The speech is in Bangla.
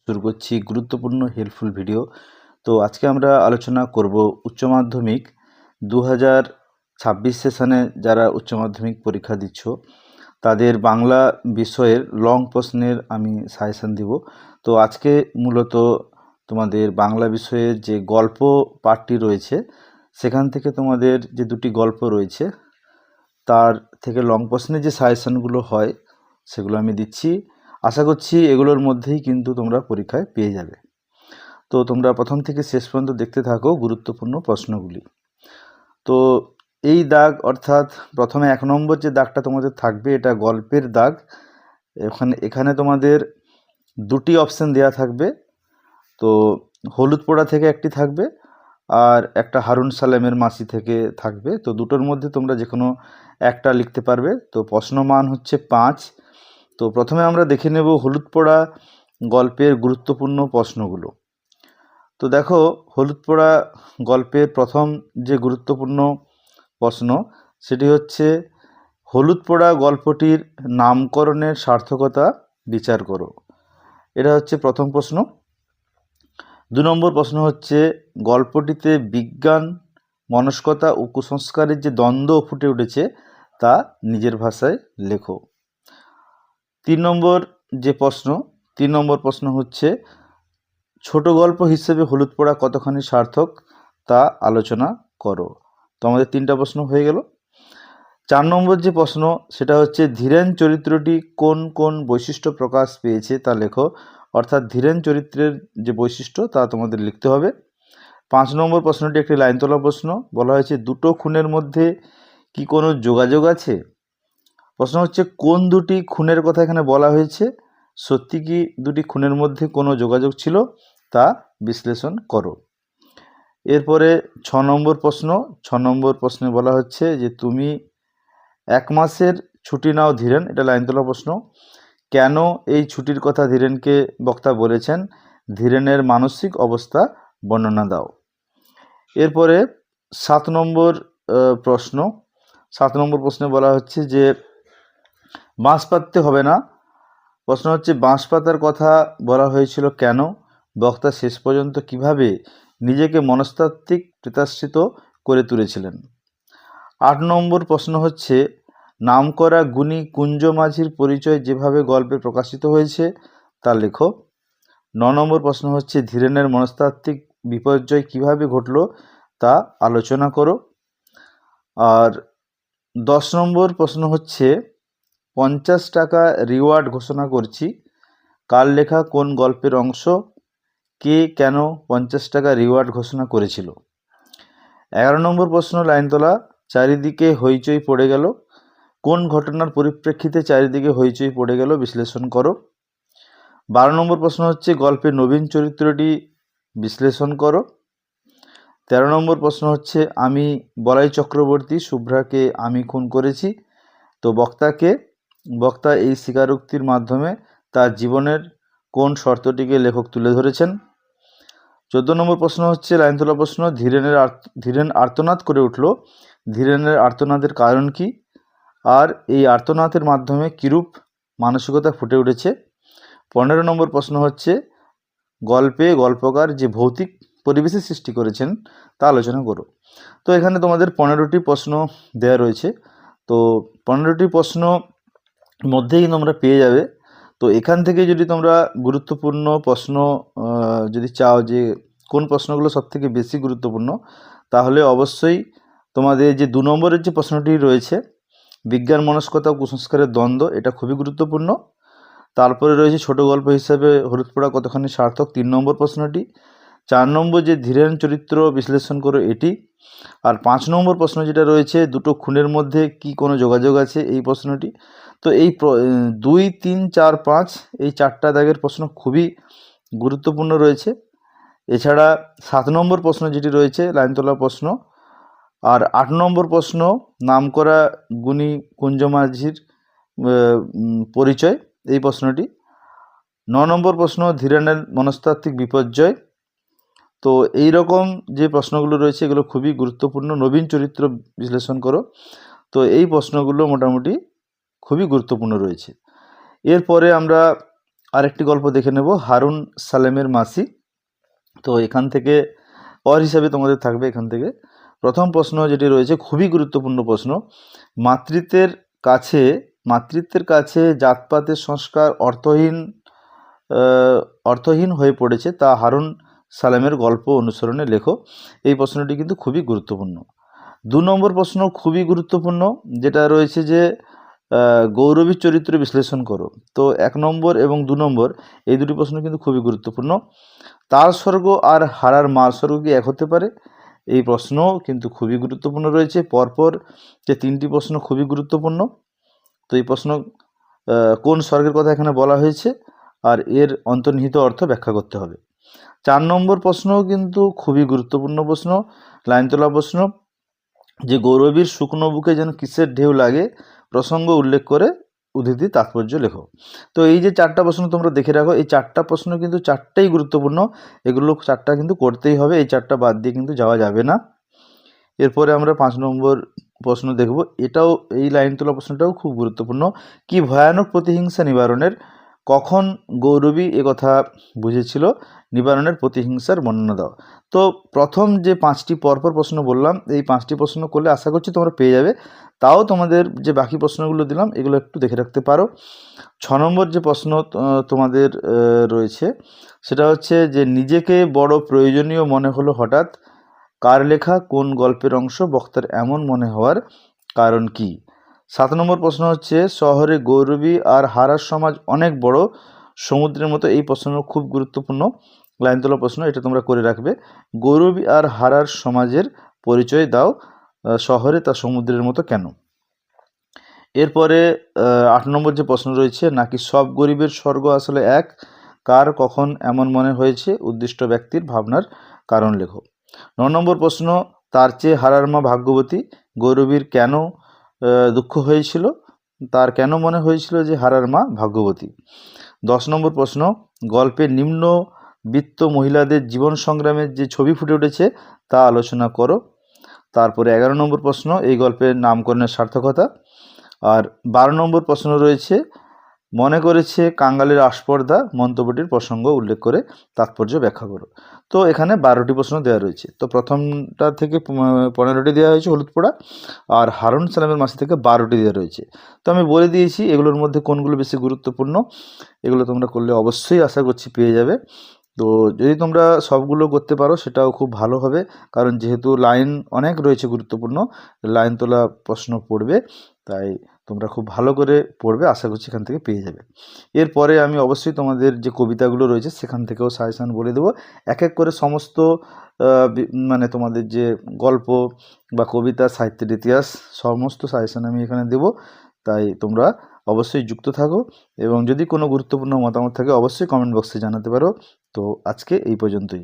শুরু করছি গুরুত্বপূর্ণ হেল্পফুল ভিডিও। তো আজকে আমরা আলোচনা করব উচ্চ মাধ্যমিক 2026 সেশনে যারা উচ্চ মাধ্যমিক পরীক্ষা দিচ্ছ তাদের বাংলা বিষয়ের লং প্রশ্নের আমি সাজেশন দিব। তো আজকে মূলত তোমাদের বাংলা বিষয়ের যে গল্প পাঠটি রয়েছে সেখান থেকে তোমাদের যে দুটি গল্প রয়েছে তার থেকে লং প্রশ্নের যে সাজেশনগুলো হয় সেগুলো আমি দিচ্ছি। আশা করছি এগুলোর মধ্যেই কিন্তু তোমরা পরীক্ষায় পেয়ে যাবে। তো তোমরা প্রথম থেকে শেষ পর্যন্ত দেখতে থাকো গুরুত্বপূর্ণ প্রশ্নগুলি। তো এই দাগ অর্থাৎ প্রথমে 1 নম্বর যে দাগটা তোমাদের থাকবে এটা গল্পের দাগ। এখানে তোমাদের দুটি অপশন দেওয়া থাকবে। তো হলুদ পোড়া থেকে একটি থাকবে আর একটা হারুন সালেমের মাসি থেকে থাকবে। তো দুটোর মধ্যে তোমরা যে কোনো একটা লিখতে পারবে। তো প্রশ্নমান হচ্ছে 5। তো প্রথমে আমরা দেখে নেব হলুদ পোড়া গল্পের গুরুত্বপূর্ণ প্রশ্নগুলো। তো দেখো হলুদ পোড়া গল্পের প্রথম যে গুরুত্বপূর্ণ প্রশ্ন সেটি হচ্ছে হলুদ পোড়া গল্পটির নামকরণের সার্থকতা বিচার করো। এটা হচ্ছে প্রথম প্রশ্ন। 2 নম্বর প্রশ্ন হচ্ছে গল্পটিতে বিজ্ঞান, মনস্কতা ও কুসংস্কারের যে দ্বন্দ্ব ফুটে উঠেছে তা নিজের ভাষায় লেখো। 3 নম্বর প্রশ্ন হচ্ছে ছোট গল্প হিসেবে হলুদ পোড়া কতখানি সার্থক তা আলোচনা করো। তো আমাদের 3টা প্রশ্ন হয়ে গেল। 4 নম্বর যে প্রশ্ন সেটা হচ্ছে ধীরেন চরিত্রটি কোন কোন বৈশিষ্ট্য প্রকাশ পেয়েছে তা লেখো। অর্থাৎ ধীরেন চরিত্রের যে বৈশিষ্ট্য তা তোমাদের লিখতে হবে। 5 নম্বর প্রশ্নটি একটি লাইন তোলা প্রশ্ন। বলা হয়েছে দুটো খুনের মধ্যে কি কোনো যোগাযোগ আছে। প্রশ্ন হচ্ছে কোন দুটি খুনের কথা এখানে বলা হয়েছে, সত্যি কি দুটি খুনের মধ্যে কোনো যোগাযোগ ছিল তা বিশ্লেষণ করো। এরপরে 6 নম্বর প্রশ্নে বলা হচ্ছে যে তুমি 1 মাসের ছুটি নাও ধীরেন। এটা লাইন তোলা প্রশ্ন। কেন এই ছুটির কথা ধীরেনকে বক্তা বলেছেন, ধীরেনের মানসিক অবস্থা বর্ণনা দাও। এরপরে 7 নম্বর প্রশ্নে বলা হচ্ছে যে বাঁশ পাততে হবে না। প্রশ্ন হচ্ছে বাঁশ পাতার কথা বলা হয়েছিল কেন, বক্তা শেষ পর্যন্ত কিভাবে নিজেকে মনস্তাত্ত্বিক পিতাশ্রিত করে তুলেছিলেন। 8 নম্বর প্রশ্ন হচ্ছে নামকরা গুণী কুঞ্জ মাঝির পরিচয় যেভাবে গল্পে প্রকাশিত হয়েছে তা লেখো। 9 নম্বর প্রশ্ন হচ্ছে ধীরেনের মনস্তাত্ত্বিক বিপর্যয় কিভাবে ঘটল তা আলোচনা করো। আর 10 নম্বর প্রশ্ন হচ্ছে 50 টাকা রিওয়ার্ড ঘোষণা করছি, কার লেখা কোন গল্পের অংশ, কে কেন 50 টাকা রিওয়ার্ড ঘোষণা করেছিল। 11 নম্বর প্রশ্ন লাইন তোলা চারিদিকে হইচই পড়ে গেল, কোন ঘটনার পরিপ্রেক্ষিতে চারিদিকে হইচই পড়ে গেল বিশ্লেষণ করো। 12 নম্বর প্রশ্ন হচ্ছে গল্পের নবীন চরিত্রটি বিশ্লেষণ করো। 13 নম্বর প্রশ্ন হচ্ছে আমি বলাই চক্রবর্তী শুভ্রাকে আমি খুন করেছি। তো বক্তা এই স্বীকারোক্তির মাধ্যমে তার জীবনের কোন শর্তটিকে লেখক তুলে ধরেছেন। 14 নম্বর প্রশ্ন হচ্ছে লাইন তোলা প্রশ্ন ধীরেন আর্তনাদ করে উঠল, ধীরেনের আর্তনাদের কারণ কি, আর এই আর্তনাদের মাধ্যমে কিরূপ মানসিকতা ফুটে উঠেছে। 15 নম্বর প্রশ্ন হচ্ছে গল্পে গল্পকার যে ভৌতিক পরিবেশের সৃষ্টি করেছেন তা আলোচনা করো। তো এখানে তোমাদের 15টি প্রশ্ন দেওয়া রয়েছে। তো 15টি প্রশ্ন মধ্যেই তোমরা পেয়ে যাবে। তো এখান থেকে যদি তোমরা গুরুত্বপূর্ণ প্রশ্ন যদি চাও যে কোন প্রশ্নগুলো সবথেকে বেশি গুরুত্বপূর্ণ, তাহলে অবশ্যই তোমাদের যে 2 নম্বরের যে প্রশ্নটি রয়েছে বিজ্ঞান মনস্কতা ও কুসংস্কারের দ্বন্দ্ব, এটা খুবই গুরুত্বপূর্ণ। তারপরে রয়েছে ছোট গল্প হিসাবে হলুদ পোড়া কতখানি সার্থক, 3 নম্বর প্রশ্নটি। 4 নম্বর যে ধীরেন চরিত্র বিশ্লেষণ করো এটি। আর 5 নম্বর প্রশ্ন যেটা রয়েছে দুটো খুনের মধ্যে কি কোনো যোগাযোগ আছে এই প্রশ্নটি। তো এই 2, 3, 4, 5 এই 4টা দাগের প্রশ্ন খুবই গুরুত্বপূর্ণ রয়েছে। এছাড়া 7 নম্বর প্রশ্ন যেটি রয়েছে লাইন তোলা প্রশ্ন, আর 8 নম্বর প্রশ্ন নামকরা গুণী কুঞ্জ মাঝির পরিচয় এই প্রশ্নটি। 9 নম্বর প্রশ্ন ধীরেনের মনস্তাত্ত্বিক বিপর্যয়। তো এই রকম যে প্রশ্নগুলো রয়েছে এগুলো খুবই গুরুত্বপূর্ণ। নবীন চরিত্র বিশ্লেষণ করো। তো এই প্রশ্নগুলো মোটামুটি খুবই গুরুত্বপূর্ণ রয়েছে। এরপরে আমরা আরেকটি গল্প দেখে নেব, হারুন সালেমের মাসি। তো এখান থেকে অর হিসাবে তোমাদের থাকবে। এখান থেকে প্রথম প্রশ্ন যেটি রয়েছে, খুবই গুরুত্বপূর্ণ প্রশ্ন। মাতৃত্বের কাছে জাতপাতের সংস্কার অর্থহীন হয়ে পড়েছে, তা হারুন সালেমের গল্প অনুসরণে লেখো। এই প্রশ্নটি কিন্তু খুবই গুরুত্বপূর্ণ। 2 নম্বর প্রশ্ন খুবই গুরুত্বপূর্ণ, যেটা রয়েছে যে গৌরবীর চরিত্র বিশ্লেষণ করো। তো 1 নম্বর এবং 2 নম্বর এই দুটি প্রশ্ন কিন্তু খুবই গুরুত্বপূর্ণ। তার স্বর্গ আর হারার মার স্বর্গ কি এক হতে পারে? এই প্রশ্ন কিন্তু খুবই গুরুত্বপূর্ণ রয়েছে। পরপর যে 3টি প্রশ্ন খুবই গুরুত্বপূর্ণ। তো এই প্রশ্ন কোন স্বর্গের কথা এখানে বলা হয়েছে আর এর অন্তর্নিহিত অর্থ ব্যাখ্যা করতে হবে। 4 নম্বর প্রশ্নও কিন্তু খুবই গুরুত্বপূর্ণ প্রশ্ন, লাইন তোলা প্রশ্ন, যে গৌরবীর শুকনো বুকে যেন কিসের ঢেউ লাগে, প্রসঙ্গ উল্লেখ করে উদ্ধৃতি তাৎপর্য লেখো। তো এই যে 4টা প্রশ্ন তোমরা দেখে রাখো, এই 4টা প্রশ্ন কিন্তু 4টাই গুরুত্বপূর্ণ। এগুলো 4টা কিন্তু করতেই হবে, এই 4টা বাদ দিয়ে কিন্তু যাওয়া যাবে না। এরপরে আমরা 5 নম্বর প্রশ্ন দেখব। এটাও, এই লাইন তোলা প্রশ্নটাও খুব গুরুত্বপূর্ণ। কি ভয়ানক প্রতিহিংসা নিবারণের, কখন গৌরবী একথা বুঝেছিল, নিবারণের প্রতিহিংসার বর্ণনা দাও। তো প্রথম যে 5টি পরপর প্রশ্ন বললাম, এই 5টি প্রশ্ন করলে আশা করছি তোমরা পেয়ে যাবে। তাও তোমাদের যে বাকি প্রশ্নগুলো দিলাম এগুলো একটু দেখে রাখতে পারো। 6 নম্বর যে প্রশ্ন তোমাদের রয়েছে, সেটা হচ্ছে যে নিজেকে বড় প্রয়োজনীয় মনে হলো হঠাৎ, কার লেখা, কোন গল্পের অংশ, বক্তার এমন মনে হওয়ার কারণ কি। 7 নম্বর প্রশ্ন হচ্ছে, শহরে গৌরবী আর হারার সমাজ অনেক বড়, সমুদ্রের মতো। এই প্রশ্ন খুব গুরুত্বপূর্ণ লাইন তোলা প্রশ্ন, এটা তোমরা করে রাখবে। গৌরবী আর হারার সমাজের পরিচয় দাও, শহরে তা সমুদ্রের মতো কেন। এরপরে 8 নম্বর যে প্রশ্ন রয়েছে, নাকি সব গরিবের স্বর্গ আসলে এক, কার কখন এমন মনে হয়েছে, উদ্দিষ্ট ব্যক্তির ভাবনার কারণ লেখো। 9 নম্বর প্রশ্ন, তার চেয়ে হারার মা ভাগ্যবতী, গৌরবীর কেন দুঃখ হয়েছিল, তার কেন মনে হয়েছিল যে হারার মা ভাগ্যবতী। 10 নম্বর প্রশ্ন, গল্পে নিম্নবিত্ত মহিলাদের জীবন সংগ্রামের যে ছবি ফুটে উঠেছে তা আলোচনা করো। তারপরে 11 নম্বর প্রশ্ন, এই গল্পের নামকরণের সার্থকতা। আর 12 নম্বর প্রশ্ন রয়েছে, মনে করেছে কাঙ্গালের আস্পর্ধা, মন্তব্যটির প্রসঙ্গ উল্লেখ করে তাৎপর্য ব্যাখ্যা করো। তো এখানে 12টি প্রশ্ন দেওয়া রয়েছে। তো প্রথমটা থেকে 15টি দেওয়া হয়েছে হলুদ পোড়া, আর হারুন সালামের মাসি থেকে 12টি দেওয়া রয়েছে। তো আমি বলে দিয়েছি এগুলোর মধ্যে কোনগুলো বেশি গুরুত্বপূর্ণ। এগুলো তোমরা করলে অবশ্যই আশা করছি পেয়ে যাবে। তো যদি তোমরা সবগুলো করতে পারো সেটাও খুব ভালো হবে, কারণ যেহেতু লাইন অনেক রয়েছে গুরুত্বপূর্ণ, লাইন তোলা প্রশ্ন পড়বে, তাই তোমরা খুব ভালো করে পড়বে, আশা করছি এখান থেকে পেয়ে যাবে। এরপরে আমি অবশ্যই তোমাদের যে কবিতাগুলো রয়েছে সেখান থেকেও সাজেশান বলে দেবো। এক এক করে সমস্ত মানে তোমাদের যে গল্প বা কবিতা, সাহিত্যের ইতিহাস, সমস্ত সাজেশান আমি এখানে দেবো। তাই তোমরা অবশ্যই যুক্ত থাকো, এবং যদি কোনো গুরুত্বপূর্ণ মতামত থাকে অবশ্যই কমেন্ট বক্সে জানাতে পারো। তো আজকে এই পর্যন্তই।